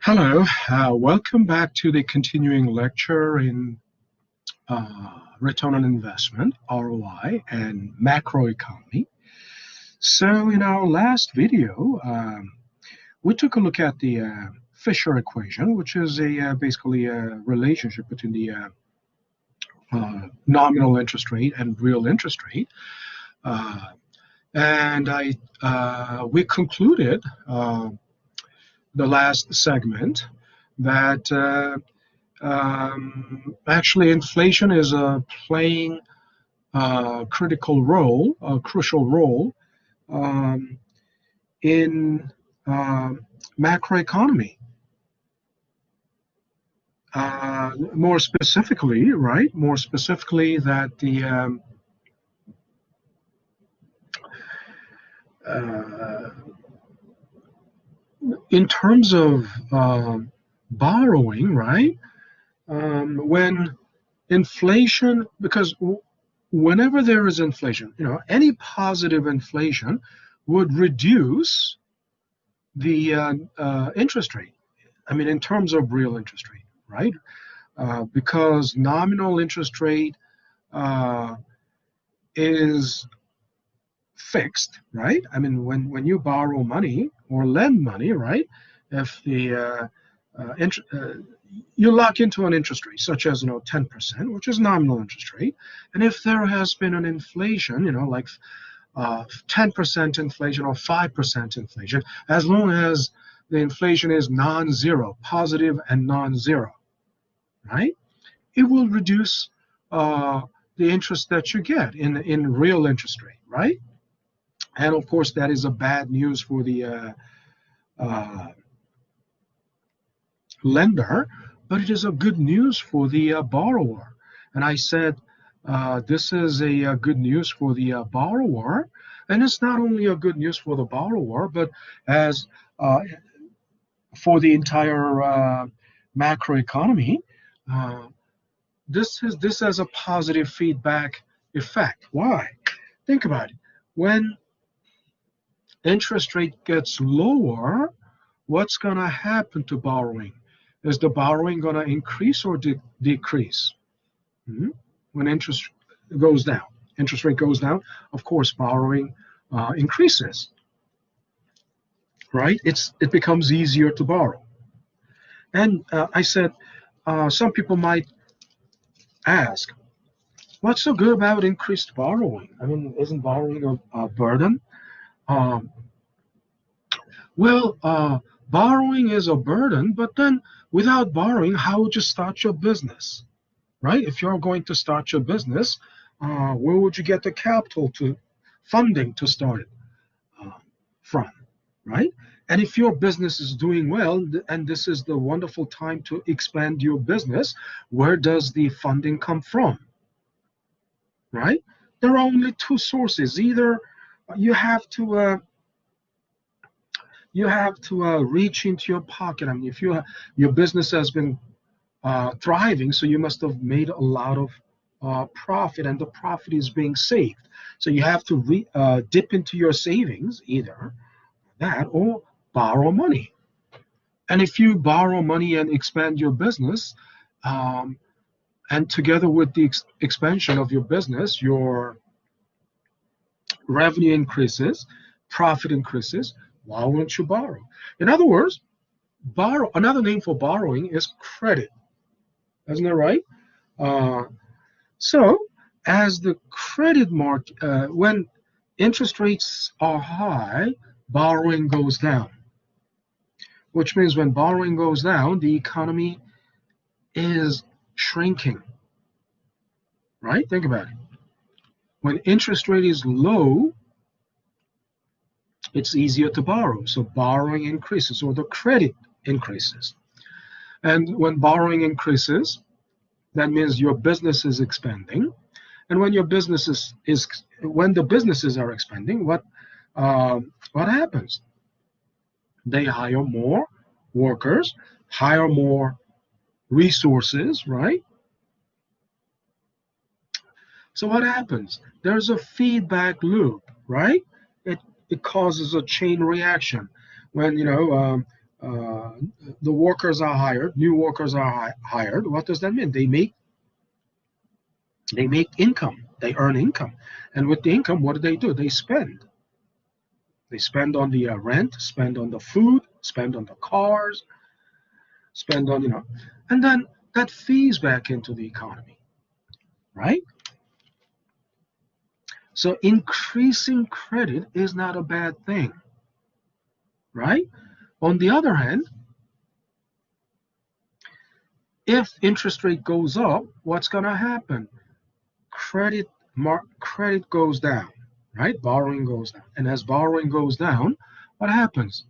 Hello, welcome back to the continuing lecture in return on investment, ROI, and macroeconomy. So, in our last video, we took a look at the Fisher equation, which is basically a relationship between the nominal interest rate and real interest rate. And we concluded the last segment that actually inflation is playing a critical role, a crucial role in macroeconomy. More specifically, right? More specifically, that the in terms of borrowing, right? When inflation, because whenever there is inflation, any positive inflation would reduce the interest rate. I mean, in terms of real interest rate, right? Because nominal interest rate is fixed, right? I mean, when you borrow money or lend money, right? If the you lock into an interest rate such as 10%, which is nominal interest rate, and if there has been an inflation, like 10% inflation or 5% inflation, as long as the inflation is non-zero, positive and non-zero, right? It will reduce the interest that you get in real interest rate, right? And of course, that is a bad news for the lender, but it is a good news for the borrower. And I said this is a good news for the borrower, and it's not only a good news for the borrower, but as for the entire macroeconomy. This has a positive feedback effect. Why? Think about it. When interest rate gets lower, what's going to happen to borrowing? Is the borrowing going to increase or decrease? When interest goes down, interest rate goes down, of course, borrowing increases, right? It becomes easier to borrow. And I said, some people might ask, what's so good about increased borrowing? I mean, isn't borrowing a burden? Borrowing is a burden, but then without borrowing, how would you start your business, right? If you're going to start your business, where would you get the capital funding to start it from, right? And if your business is doing well, and this is the wonderful time to expand your business, where does the funding come from, right? There are only two sources. Either you have to reach into your pocket. I mean, if your business has been thriving, so you must have made a lot of profit, and the profit is being saved. So you have to dip into your savings, either that or borrow money. And if you borrow money and expand your business, and together with the expansion of your business, your revenue increases, profit increases, why won't you borrow? In other words, another name for borrowing is credit. Isn't that right? So as the credit market, when interest rates are high, borrowing goes down, which means when borrowing goes down, the economy is shrinking, right? Think about it. When interest rate is low, it's easier to borrow. So borrowing increases, or the credit increases. And when borrowing increases, that means your business is expanding. And when your business when the businesses are expanding, what happens? They hire more workers, hire more resources, right? So what happens? There's a feedback loop, right? It causes a chain reaction. When uh, the workers are hired, new workers are hired. What does that mean? They make income, they earn income, and with the income, what do? They spend. They spend on the rent, spend on the food, spend on the cars, spend on and then that feeds back into the economy, right? So increasing credit is not a bad thing, right? On the other hand, if interest rate goes up, what's going to happen? Credit goes down, right? Borrowing goes down. And as borrowing goes down, what happens?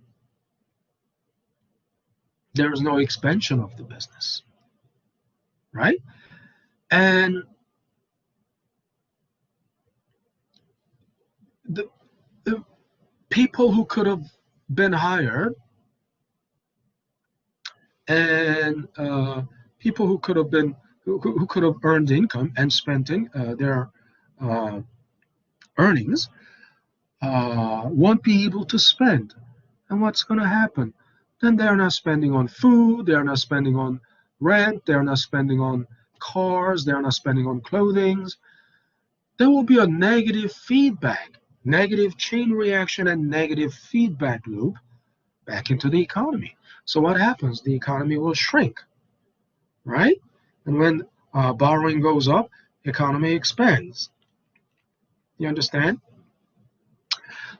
There is no expansion of the business, right? And the, the people who could have been hired and people who could have been who could have earned income and spent their uh, earnings won't be able to spend. And what's going to happen? Then they're not spending on food, they're not spending on rent, they're not spending on cars, they're not spending on clothing. There will be a negative chain reaction, and negative feedback loop back into the economy. So what happens? The economy will shrink, right? And when borrowing goes up, economy expands. You understand?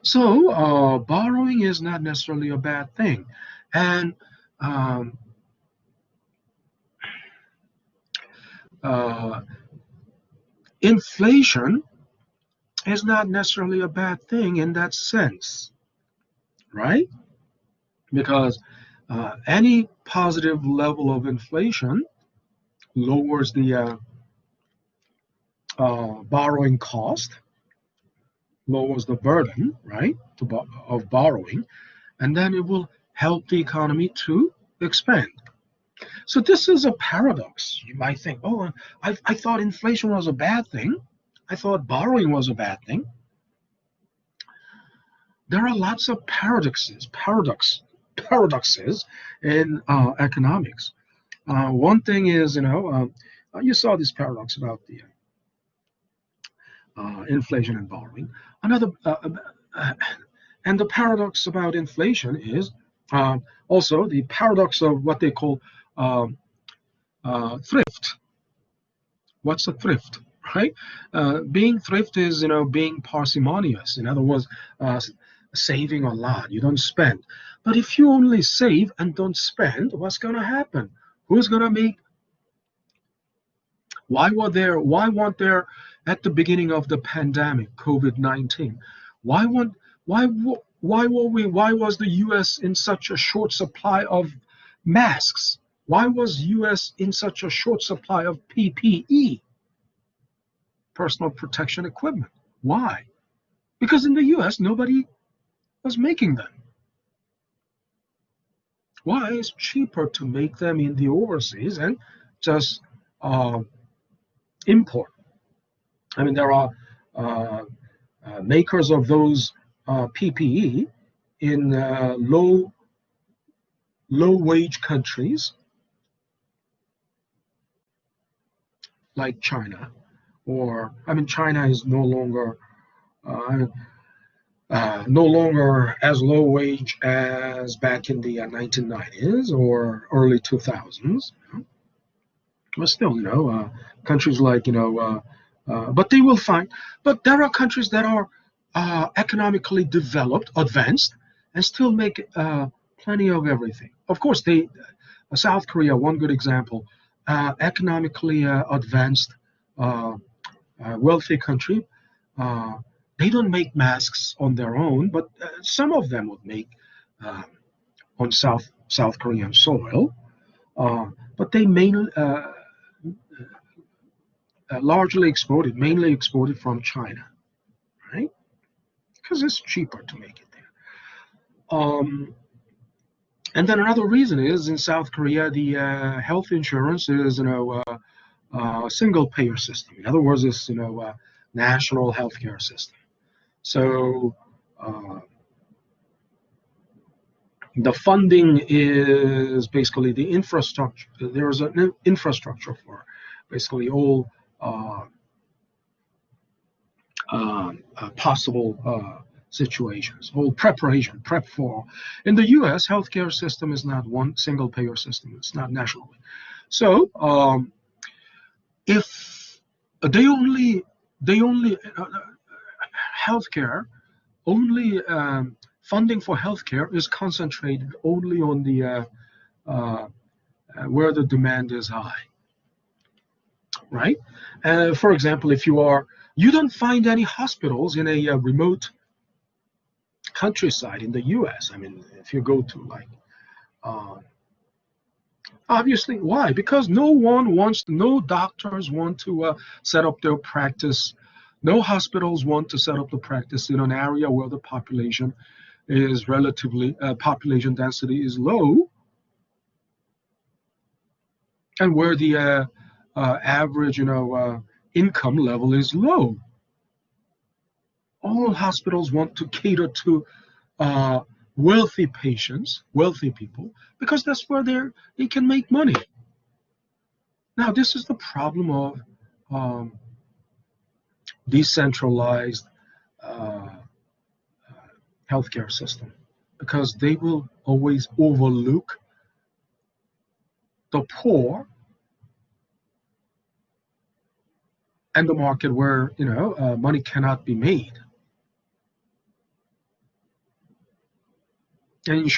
So borrowing is not necessarily a bad thing, and um, uh, inflation is not necessarily a bad thing in that sense, right? Because any positive level of inflation lowers the borrowing cost, lowers the burden, right, of borrowing, and then it will help the economy to expand. So this is a paradox. You might think, oh, I thought inflation was a bad thing. I thought borrowing was a bad thing. There are lots of paradoxes in economics. One thing is, you saw this paradox about the inflation and borrowing. Another, and the paradox about inflation is also the paradox of what they call um, thrift. What's a thrift, right? Being thrift is, being parsimonious. In other words, saving a lot. You don't spend. But if you only save and don't spend, what's going to happen? Who's going to make? Why weren't there at the beginning of the pandemic, COVID-19? Why weren't? Why was the U.S. in such a short supply of masks? Why was U.S. in such a short supply of PPE, personal protection equipment? Why? Because in the U.S. nobody was making them. Why? It's cheaper to make them in the overseas and just uh, import. I mean, there are uh, makers of those PPE in low wage countries like China, or I mean, China is uh, no longer as low wage as back in the 1990s or early 2000s. But still, countries like, but they will find, but there are countries that are economically developed, advanced, and still make plenty of everything. Of course, South Korea, one good example, economically advanced, uh, wealthy country. Uh, they don't make masks on their own, but some of them would make uh, on South Korean soil. But they mainly exported from China, right? Because it's cheaper to make it there. And then another reason is in South Korea, the health insurance is, single payer system. In other words, it's, national healthcare system. So, uh, The funding is basically the infrastructure. There's an infrastructure for basically all uh, possible situations, all preparation, prep for. In the U.S., healthcare system is not one single payer system. It's not nationally. So if they only healthcare only funding for healthcare is concentrated only on the uh, where the demand is high, right? For example, if you don't find any hospitals in a remote countryside in the U.S. I mean, if you go to like, uh, obviously, why? Because no doctors want to set up their practice. No hospitals want to set up the practice in an area where the population is relatively, population density is low, and where the average, income level is low. All hospitals want to cater to uh, wealthy patients, wealthy people, because that's where they can make money. Now, this is the problem of um, decentralized uh, healthcare system, because they will always overlook the poor and the market where money cannot be made. And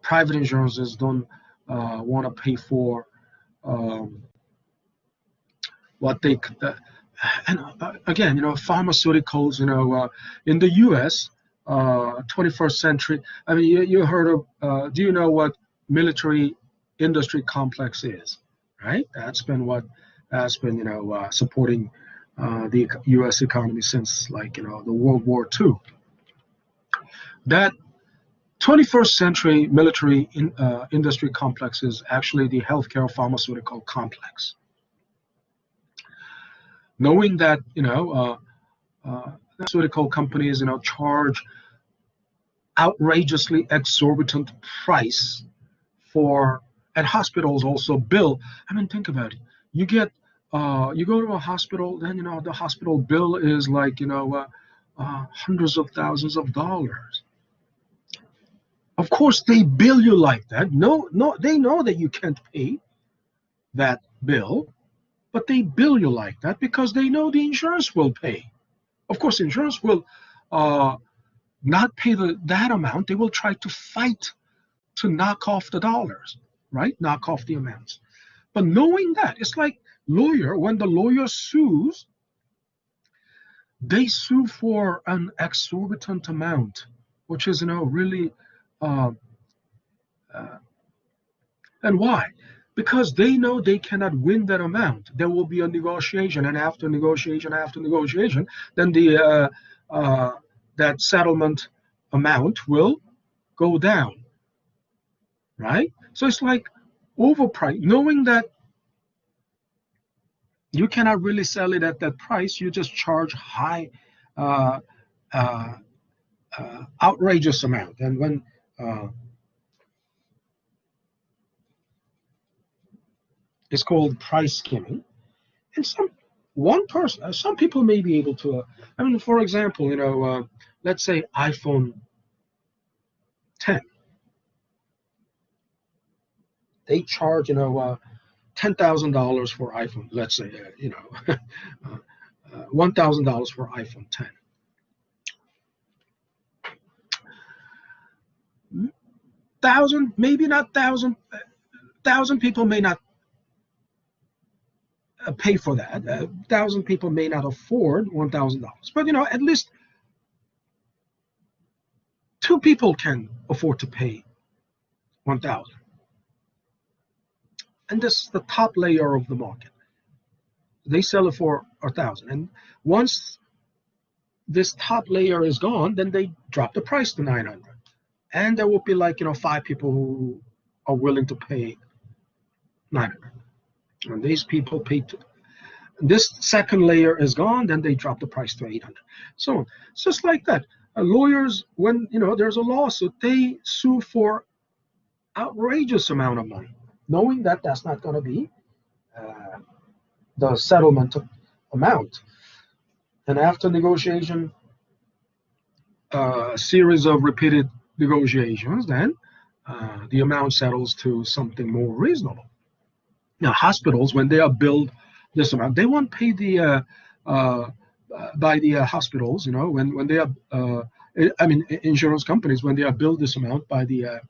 private insurances don't want to pay for um, what they and again, pharmaceuticals, in the U.S., 21st century. I mean, you heard of? Do you know what military industry complex is? Right. That's been supporting the U.S. economy since like the World War II. That 21st century military industry complex is actually the healthcare pharmaceutical complex. Knowing that pharmaceutical companies charge outrageously exorbitant price for, and hospitals also bill. I mean, think about it. You go to a hospital, then the hospital bill is like hundreds of thousands of dollars. Of course, they bill you like that. No, no, they know that you can't pay that bill, but they bill you like that because they know the insurance will pay. Of course, insurance will uh, not pay that amount. They will try to fight to knock off the dollars, right? Knock off the amounts. But knowing that, it's like when the lawyer sues, they sue for an exorbitant amount, which is really, uh, uh, and why? Because they know they cannot win that amount. There will be a negotiation, and after negotiation, then uh, that settlement amount will go down, right? So it's like overprice. Knowing that you cannot really sell it at that price, you just charge high, uh, uh, outrageous amount. And when it's called price skimming, and some people may be able to. I mean, for example, let's say iPhone 10, they charge $10,000 for iPhone. Let's say $1,000 for iPhone 10. Thousand, maybe not thousand people may not pay for that. Thousand people may not afford $1,000, but at least two people can afford to pay 1,000. And this is the top layer of the market. They sell it for 1,000, and once this top layer is gone, then they drop the price to 900, and there will be like five people who are willing to pay 900, and these people pay. This second layer is gone, then they drop the price to 800. So it's just like that. Lawyers, when there's a lawsuit, they sue for outrageous amount of money, knowing that that's not going to be uh, the settlement amount. And after negotiation, a series of repeated negotiations, then the amount settles to something more reasonable. Now, hospitals, when they are billed this amount, they won't pay uh, by the hospitals. When they are, I mean, insurance companies, when they are billed this amount by the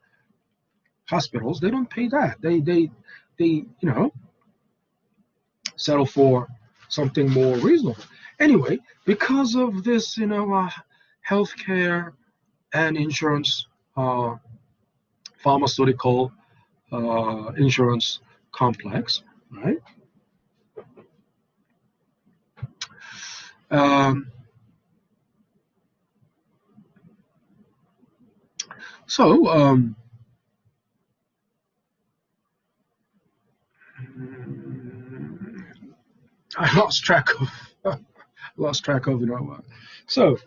hospitals, they don't pay that. They settle for something more reasonable. Anyway, because of this, healthcare and insurance, uh, pharmaceutical insurance complex, right? Um, so I lost track of so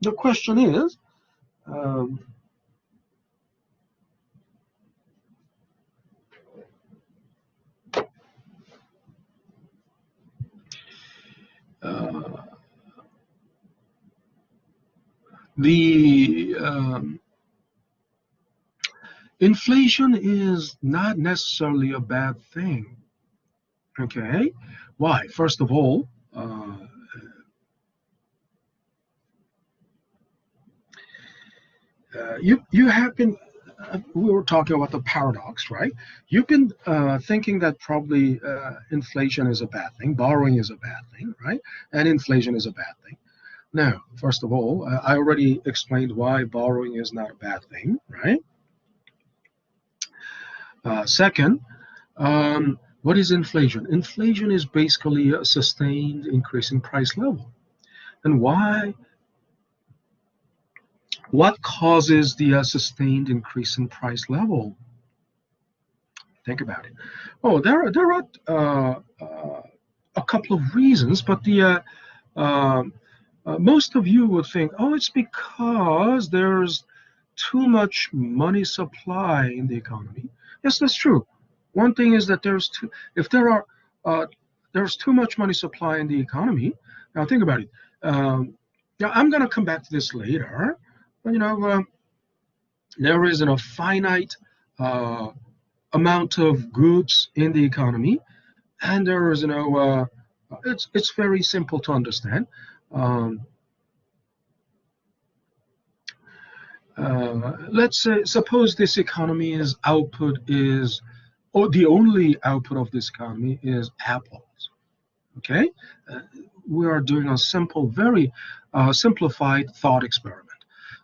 the question is, um, uh, the inflation is not necessarily a bad thing. Okay, why? First of all, you have been we were talking about the paradox, right? You've been thinking that probably inflation is a bad thing, borrowing is a bad thing, right? And inflation is a bad thing. Now, first of all, I already explained why borrowing is not a bad thing, right? Second, what is inflation? Inflation is basically a sustained increase in price level. And why? What causes the sustained increase in price level? Think about it. Oh, there are a couple of reasons, but the um most of you would think, oh, it's because there's too much money supply in the economy. Yes, that's true. One thing is that if uh, there's too much money supply in the economy. Now think about it. Now I'm going to come back to this later. But, there isn't a finite uh, amount of goods in the economy, and there is, it's very simple to understand. Um, let's say, suppose this economy is output is, or the only output of this economy is apples. Okay, uh, we are doing a simple, very simplified thought experiment.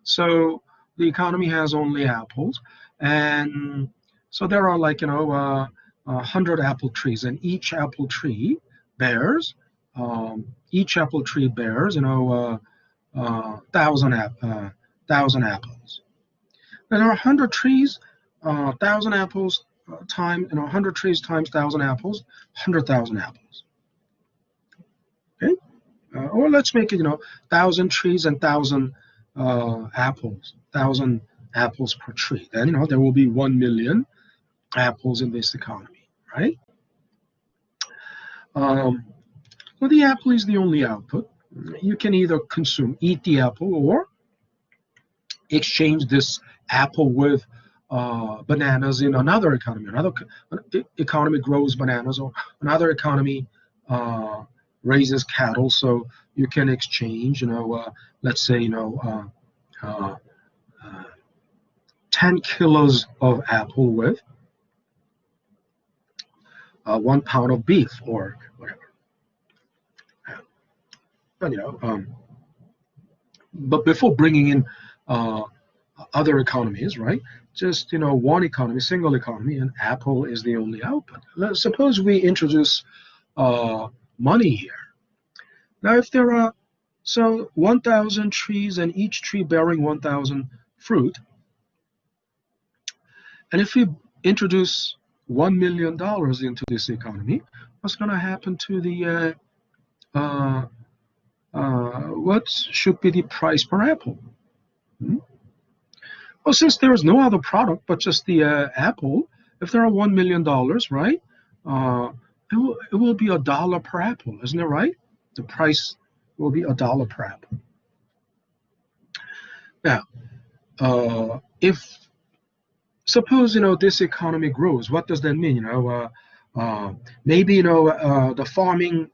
So the economy has only apples, and so there are like 100 apple trees, and bears, each apple tree bears 1,000 apples. Now there are 100 trees, 1,000 apples times 100 trees times 1,000 apples, 100,000 apples. Okay, or let's make it 1,000 trees and 1,000 apples, 1,000 apples per tree. Then there will be 1 million apples in this economy, right? Um, well, the apple is the only output. You can either eat the apple, or exchange this apple with bananas in another economy. Another economy grows bananas, or another economy uh, raises cattle. So you can exchange, let's say, uh, uh, 10 kilos of apple with 1 pound of beef or whatever. But, but before bringing in uh, other economies, right? Just one economy, single economy, and Apple is the only output. Suppose we introduce uh, money here. Now, if there are 1,000 trees and each tree bearing 1,000 fruit, and if we introduce $1 million into this economy, what's going to happen to the what should be the price per apple? Hmm? Well, since there is no other product but just the apple, if there are $1 million, right, uh, it will be $1 per apple, isn't it right? The price will be $1 per apple. Now, if suppose this economy grows, what does that mean? Maybe the farming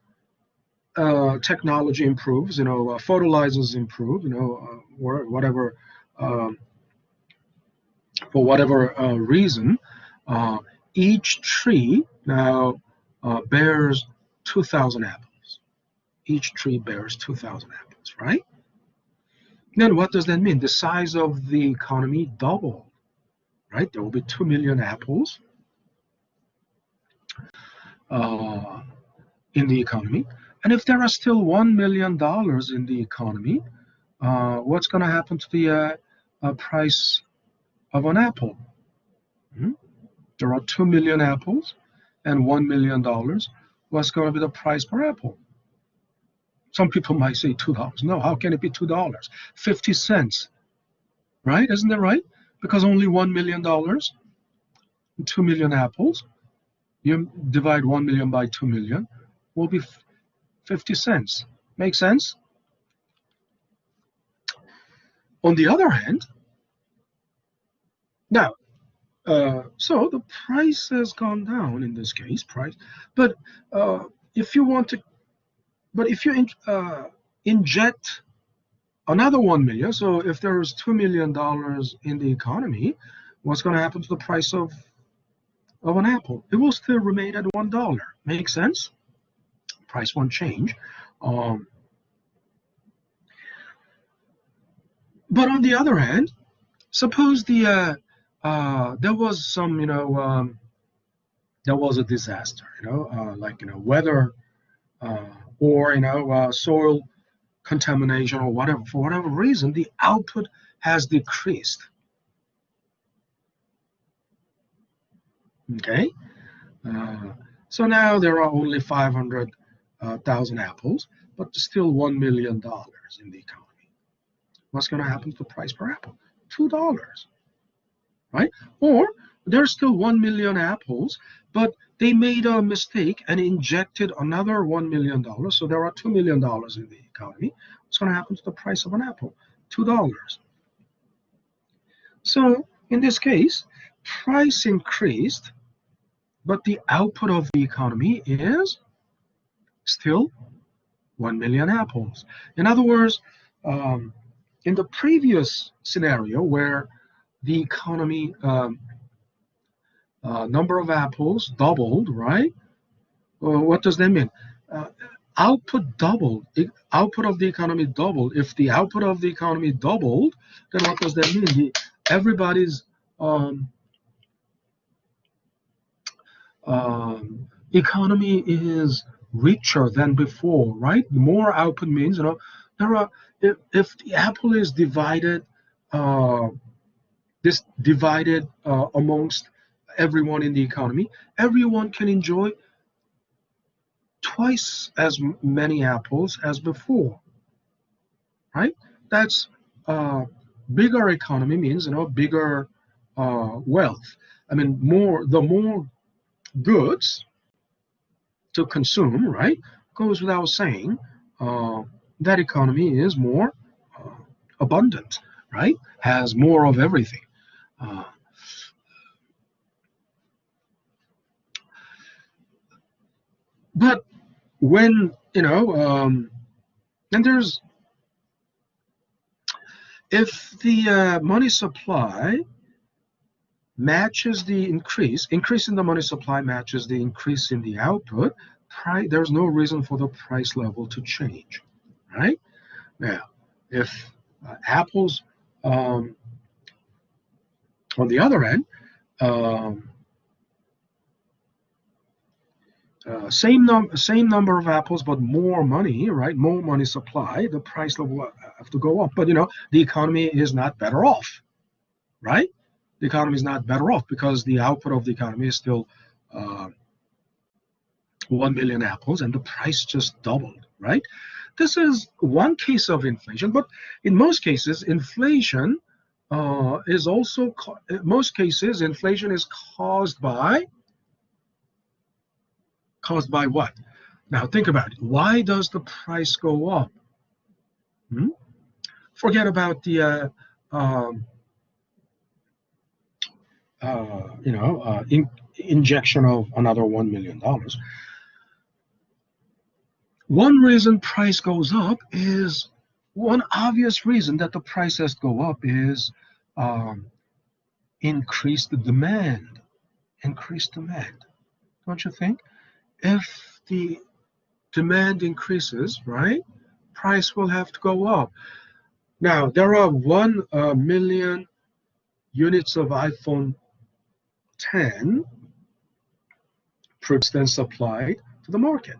technology improves. Fertilizers improve. Or whatever. Um, for whatever reason, uh, each tree now bears 2,000 apples. Each tree bears 2,000 apples, right? Then what does that mean? The size of the economy doubled, right? There will be 2 million apples uh, in the economy. And if there are still $1 million in the economy, what's going to happen to the price of an apple? Hmm? There are 2 million apples and $1 million. What's going to be the price per apple? Some people might say $2. No, how can it be $2? 50 cents, right? Isn't that right? Because only $1 million, 2 million apples, you divide 1 million by 2 million, will be 50 cents. Make sense? On the other hand, now, so the price has gone down in this case, price. But uh, if you want to, but if you inject another 1 million, so if there's $2 million in the economy, what's going to happen to the price of an apple? It will still remain at $1. Make sense? Price won't change. Um, but on the other hand, suppose there was some there was a disaster, like weather or soil contamination or whatever. For whatever reason, the output has decreased. Okay, uh, so now there are only 500,000 apples, but still $1 million in the economy. What's going to happen to the price per apple? $2, right? Or there's still 1 million apples, but they made a mistake and injected another $1 million. So there are $2 million in the economy. What's going to happen to the price of an apple? $2. So in this case, price increased, but the output of the economy is still 1 million apples. In other words, in the previous scenario where the economy number of apples doubled, right? What does that mean? Uh, Output doubled. Output of the economy doubled. If the output of the economy doubled, then what does that mean? Everybody's economy is richer than before, right? More output means, there are if the apple is divided, uh, amongst everyone in the economy, everyone can enjoy twice as many apples as before, right? That's bigger economy means bigger wealth. I mean, the more goods to consume, right? Goes without saying, uh, that economy is more uh, abundant, right? Has more of everything. Uh, but when and there's if the money supply matches the increase in the money supply matches the increase in the output, there's no reason for the price level to change, right? Now, if apples, um, on the other end, um, same number of apples, but more money, right? More money supply, the price level have to go up. But the economy is not better off, right? The economy is not better off because the output of the economy is still uh, 1 million apples, and the price just doubled, right? this is one case of inflation, but in most cases, inflation is also, most cases, inflation is caused by what? Now think about it. Why does the price go up? Hmm? Forget about the um, injection of another $1 million. One reason price goes up is one obvious reason that the prices go up is um, increased demand. Increased demand. Don't you think? If the demand increases, right, price will have to go up. Now, there are 1 million units of iPhone 10 produced and supplied to the market.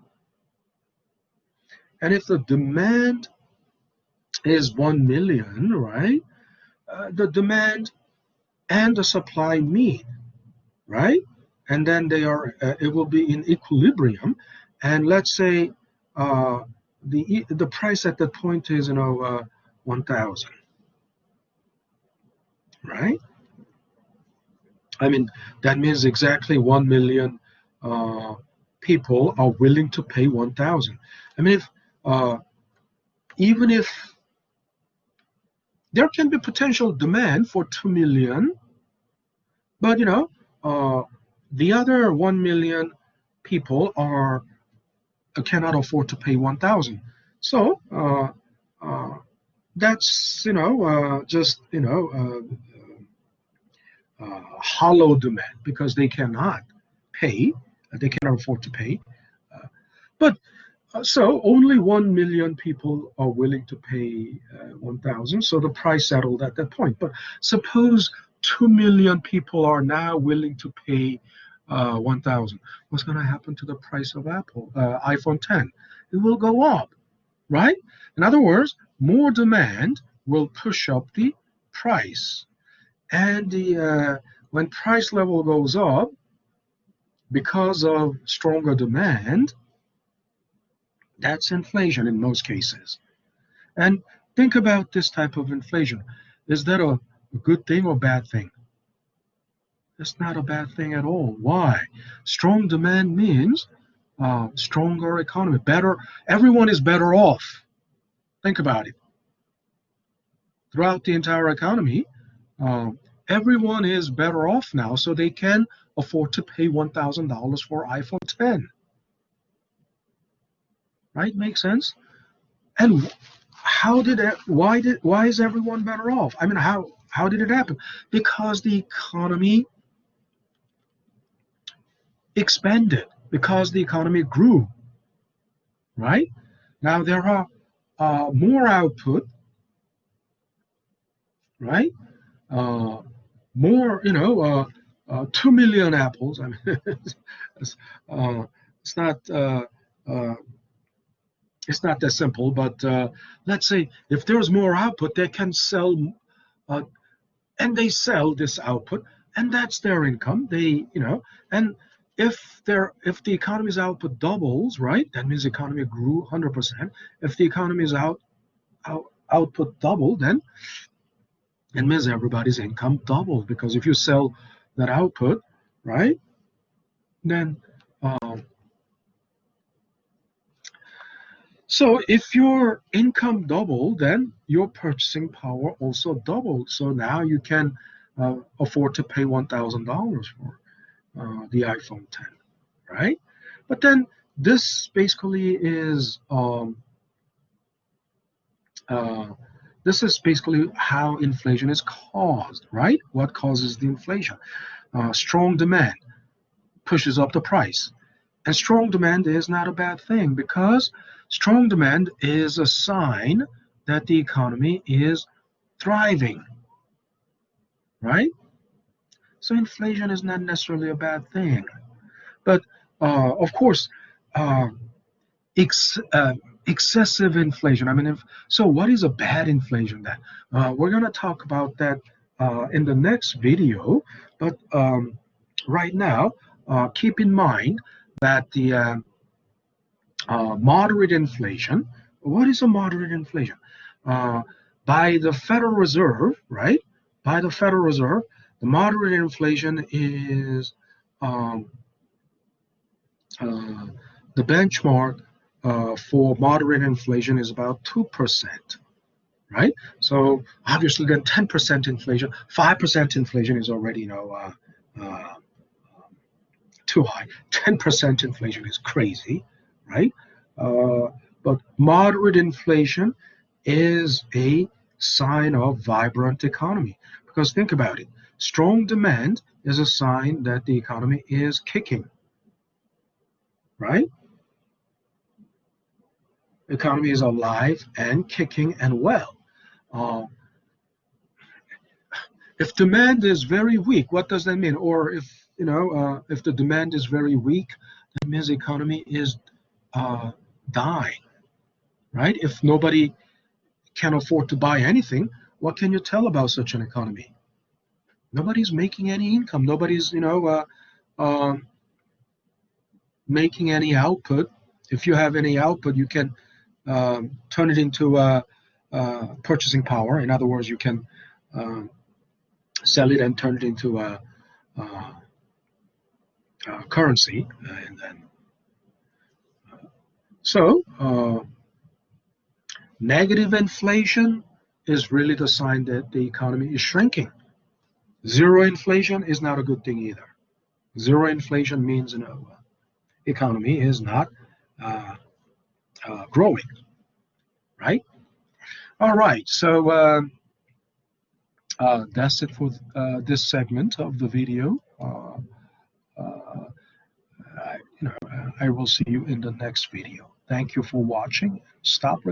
And if the demand is 1 million, right, the demand and the supply meet, right? And then it will be in equilibrium. And let's say the price at that point is 1,000, right? I mean, that means exactly 1 million uh, people are willing to pay 1,000. I mean, if even if there can be potential demand for 2 million, but uh, the other 1 million people cannot afford to pay 1,000. So that's just hollow demand because they cannot pay, they cannot afford to pay. But so only 1 million people are willing to pay 1,000. So the price settled at that point. But suppose 2 million people are now willing to pay 1,000. What's going to happen to the price of iPhone 10? It will go up, right? In other words, more demand will push up the price. And when price level goes up because of stronger demand, that's inflation in most cases. And think about this type of inflation. Is that a good thing or bad thing? It's not a bad thing at all. Why? Strong demand means stronger economy, better. Everyone is better off. Think about it. Throughout the entire economy, uh, everyone is better off now, so they can afford to pay $1,000 for iPhone 10. Right? Makes sense. And why is everyone better off? I mean, how did it happen? Because the economy expanded, because the economy grew, right? Now there are more output, right? Uh, more, 2 million apples. I mean, it's, uh, it's not uh, uh, it's not that simple, but let's say if there's more output, they can sell, uh, and they sell this output, and that's their income. And if the economy's output doubles, right, that means the economy grew 100%. If the economy's output doubled, then it means everybody's income doubled, because if you sell that output, right, then so if your income doubled, then your purchasing power also doubled. So now you can afford to pay $1,000 for the iPhone 10, right? But then this basically uh, is basically how inflation is caused, right? What causes the inflation? Strong demand pushes up the price. And strong demand is not a bad thing, because strong demand is a sign that the economy is thriving, right? So inflation is not necessarily a bad thing. But of course, uh, ex- uh, excessive inflation. I mean, so what is a bad inflation then? We're going to talk about that in the next video. But right now, keep in mind that the moderate inflation, What is a moderate inflation? Uh, by the Federal Reserve, right? By the Federal Reserve, the moderate inflation is um, uh, the benchmark for moderate inflation is about 2%, right? So obviously, then 10% inflation, 5% inflation is already, uh, too high. 10% inflation is crazy, right? Uh, but moderate inflation is a sign of vibrant economy. Because think about it, strong demand is a sign that the economy is kicking, right? Economy is alive and kicking and well. Uh, if demand is very weak, what does that mean? Or if the demand is very weak, that means the economy is uh, dying, right? If nobody can afford to buy anything, what can you tell about such an economy? Nobody's making any income. Nobody's, making any output. If you have any output, you can turn it into purchasing power. In other words, you can um, sell it and turn it into uh, currency. And then, so negative inflation is really the sign that the economy is shrinking. Zero inflation is not a good thing either. Zero inflation means economy is not uh, growing, right? All right, so that's it for this segment of the video. Uh, I will see you in the next video. Thank you for watching. Stop recording.